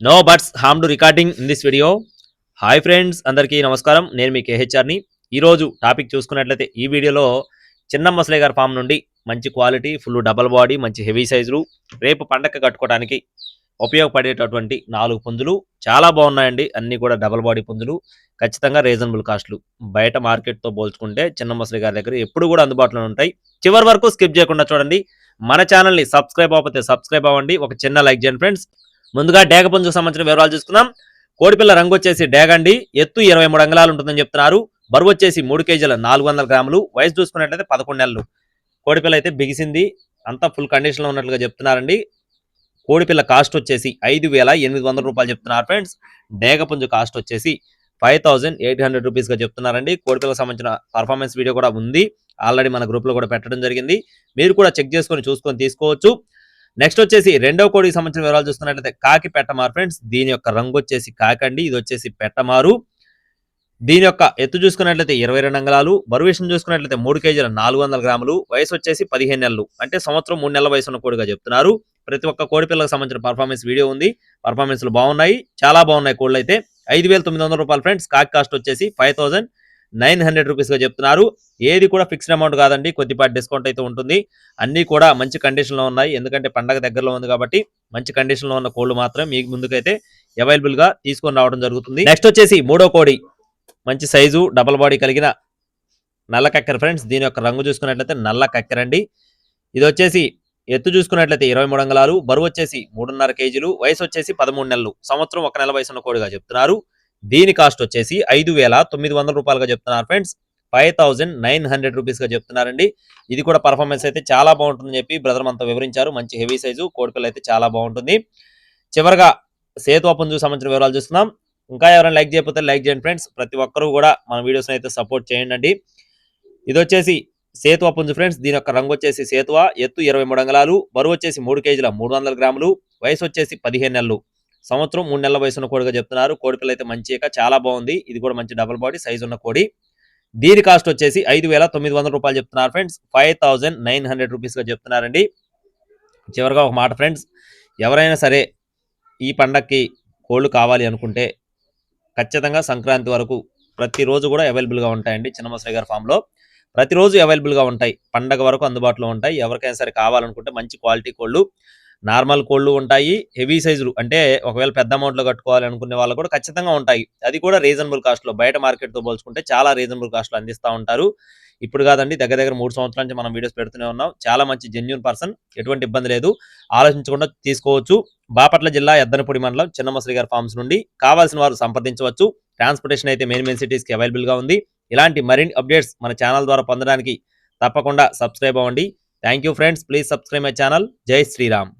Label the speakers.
Speaker 1: No buts harm to recording in this video. Hi friends, అందరికీ నమస్కారం. నేను మీ కేహెచ్ఆర్ని. ఈరోజు టాపిక్ చూసుకున్నట్లయితే ఈ వీడియోలో చిన్న మసలే గారి ఫామ్ నుండి మంచి క్వాలిటీ, ఫుల్ డబల్ బాడీ, మంచి హెవీ సైజులు, రేపు పండగ కట్టుకోవడానికి ఉపయోగపడేటటువంటి 4 పుంజులు చాలా బాగున్నాయండి. అన్నీ కూడా డబల్ బాడీ పుంజులు, ఖచ్చితంగా రీజనబుల్ కాస్ట్లు. బయట మార్కెట్తో పోల్చుకుంటే చిన్న మసలే గారి దగ్గర ఎప్పుడు కూడా అందుబాటులో ఉంటాయి. చివరి వరకు స్కిప్ చేయకుండా చూడండి. మన ఛానల్ని సబ్స్క్రైబ్ అవ్వకపోతే సబ్స్క్రైబ్ అవ్వండి. ఒక చిన్న లైక్ చేయండి ఫ్రెండ్స్. ముందుగా డేగ పుంజుకు సంబంధించిన వివరాలు చూసుకుందాం. కోడిపిల్ల రంగు వచ్చేసి డేగండి. ఎత్తు 23 అంగుళాలు ఉంటుందని చెప్తున్నారు. బరువు వచ్చేసి 3 కేజీల 400 గ్రాములు. వయసు చూసుకున్నట్లయితే 11 నెలలు. కోడిపిల్ల అయితే బిగిసింది, అంతా ఫుల్ కండిషన్లో ఉన్నట్లుగా చెప్తున్నారండి. కోడిపిల్ల కాస్ట్ వచ్చేసి 5,800 రూపాయలు చెప్తున్నారు ఫ్రెండ్స్. డేగ పుంజు కాస్ట్ వచ్చేసి 5,800 రూపీస్గా చెప్తున్నారండి. కోడిపిల్లకు సంబంధించిన పర్ఫార్మెన్స్ వీడియో కూడా ఉంది, ఆల్రెడీ మన గ్రూప్లో కూడా పెట్టడం జరిగింది. మీరు కూడా చెక్ చేసుకొని చూసుకొని తీసుకోవచ్చు. నెక్స్ట్ వచ్చేసి రెండవ కోడికి సంబంధించిన వివరాలు చూస్తున్నట్లయితే కాకి పెట్టమారు ఫ్రెండ్స్. దీని యొక్క రంగు వచ్చేసి కాకండి, ఇది వచ్చేసి పెట్టమారు. దీని యొక్క ఎత్తు చూసుకున్నట్లయితే 22 అంగుళాలు, బరువు విషయం చూసుకున్నట్లయితే 3 కేజీల 400 గ్రాములు, వయసు వచ్చేసి 15 నెలలు, అంటే సంవత్సరం 3 నెలల వయసు ఉన్న కోడిగా చెప్తున్నారు. ప్రతి ఒక్క కోడి పిల్లలకు సంబంధించిన పర్ఫార్మెన్స్ వీడియో ఉంది, పర్ఫార్మెన్స్లు బాగున్నాయి, చాలా బాగున్నాయి కోళ్ళు అయితే. 5,900 రూపాయలు ఫ్రెండ్స్. కాకి కాస్ట్ వచ్చేసి 5,900 రూపీస్గా చెప్తున్నారు. ఏది కూడా ఫిక్స్డ్ అమౌంట్ కాదండి, కొద్దిపాటి డిస్కౌంట్ అయితే ఉంటుంది. అన్నీ కూడా మంచి కండిషన్లో ఉన్నాయి, ఎందుకంటే పండగ దగ్గరలో ఉంది కాబట్టి మంచి కండిషన్లో ఉన్న కోళ్ళు మాత్రం మీకు ముందుకైతే అవైలబుల్గా తీసుకొని రావడం జరుగుతుంది. నెక్స్ట్ వచ్చేసి మూడో కోడి, మంచి సైజు డబల్ బాడీ కలిగిన నల్ల కక్కెర ఫ్రెండ్స్. దీని యొక్క రంగు చూసుకున్నట్లయితే నల్ల కక్కెరండి. ఇది వచ్చేసి ఎత్తు చూసుకున్నట్లయితే 23 అంగుళాలు, బరువు వచ్చేసి 3.5 కేజీలు, వయసు వచ్చేసి 13 నెలలు, సంవత్సరం 1 నెల వయసు ఉన్న కోడిగా చెప్తున్నారు. దీని కాస్ట్ వచ్చేసి 5,900 రూపాయలుగా చెప్తున్నారు ఫ్రెండ్స్. 5,900 రూపీస్గా చెప్తున్నారండి. ఇది కూడా పర్ఫార్మెన్స్ అయితే చాలా బాగుంటుందని చెప్పి బ్రదర్ మనతో వివరించారు. మంచి హెవీ సైజు కోడిపిల్ల అయితే చాలా బాగుంటుంది. చివరిగా సేతువా పుంజుకు సంబంధించిన వివరాలు చూస్తున్నాం. ఇంకా ఎవరైనా లైక్ చేయకపోతే లైక్ చేయండి ఫ్రెండ్స్. ప్రతి ఒక్కరూ కూడా మన వీడియోస్ని అయితే సపోర్ట్ చేయండి. ఇది వచ్చేసి సేతువా పుంజు ఫ్రెండ్స్. దీని యొక్క రంగు వచ్చేసి సేతువా, ఎత్తు 23 అంగుళాలు, బరువు వచ్చేసి 3 కేజీల 300 గ్రాములు, వయసు వచ్చేసి 15 నెలలు, సంవత్సరం 3 నెలల వయసున్న కోడిగా చెప్తున్నారు. కోడిపిల్ల అయితే మంచిగా చాలా బాగుంది. ఇది కూడా మంచి డబుల్ బాడీ సైజు ఉన్న కోడి. దీని కాస్ట్ వచ్చేసి 5,900 రూపాయలు చెప్తున్నారు ఫ్రెండ్స్. 5,900 రూపీస్గా చెప్తున్నారండి. చివరిగా ఒక మాట ఫ్రెండ్స్, ఎవరైనా సరే ఈ పండక్కి కోళ్ళు కావాలి అనుకుంటే ఖచ్చితంగా సంక్రాంతి వరకు ప్రతిరోజు కూడా అవైలబుల్గా ఉంటాయండి. చిన్న మసలే గారి ఫామ్లో ప్రతిరోజు అవైలబుల్గా ఉంటాయి, పండగ వరకు అందుబాటులో ఉంటాయి. ఎవరికైనా సరే కావాలనుకుంటే మంచి క్వాలిటీ కోళ్ళు, నార్మల్ కోళ్ళు ఉంటాయి, హెవీ సైజులు అంటే ఒకవేళ పెద్ద అమౌంట్లో కట్టుకోవాలి అనుకునే వాళ్ళు కూడా ఖచ్చితంగా ఉంటాయి. అది కూడా రీజనబుల్ కాస్ట్లో, బయట మార్కెట్తో పోల్చుకుంటే చాలా రీజనబుల్ కాస్ట్లో అందిస్తూ ఉంటారు. ఇప్పుడు కాదండి, దగ్గర దగ్గర 3 సంవత్సరాల నుంచి మనం వీడియోస్ పెడుతూనే ఉన్నాం. చాలా మంచి జెన్యూన్ పర్సన్, ఎటువంటి ఇబ్బంది లేదు, ఆలోచించకుండా తీసుకోవచ్చు. బాపట్ల జిల్లా ఎద్దనపూడి మండలం చిన్న మసలే గారి ఫార్మ్స్ నుండి కావాల్సిన వారు సంప్రదించవచ్చు. ట్రాన్స్పోర్టేషన్ అయితే మెయిన్ సిటీస్కి అవైలబుల్గా ఉంది. ఇలాంటి మరిన్ని అప్డేట్స్ మన ఛానల్ ద్వారా పొందడానికి తప్పకుండా సబ్స్క్రైబ్ అవ్వండి. Thank you friends, please subscribe my channel. జై శ్రీరామ్.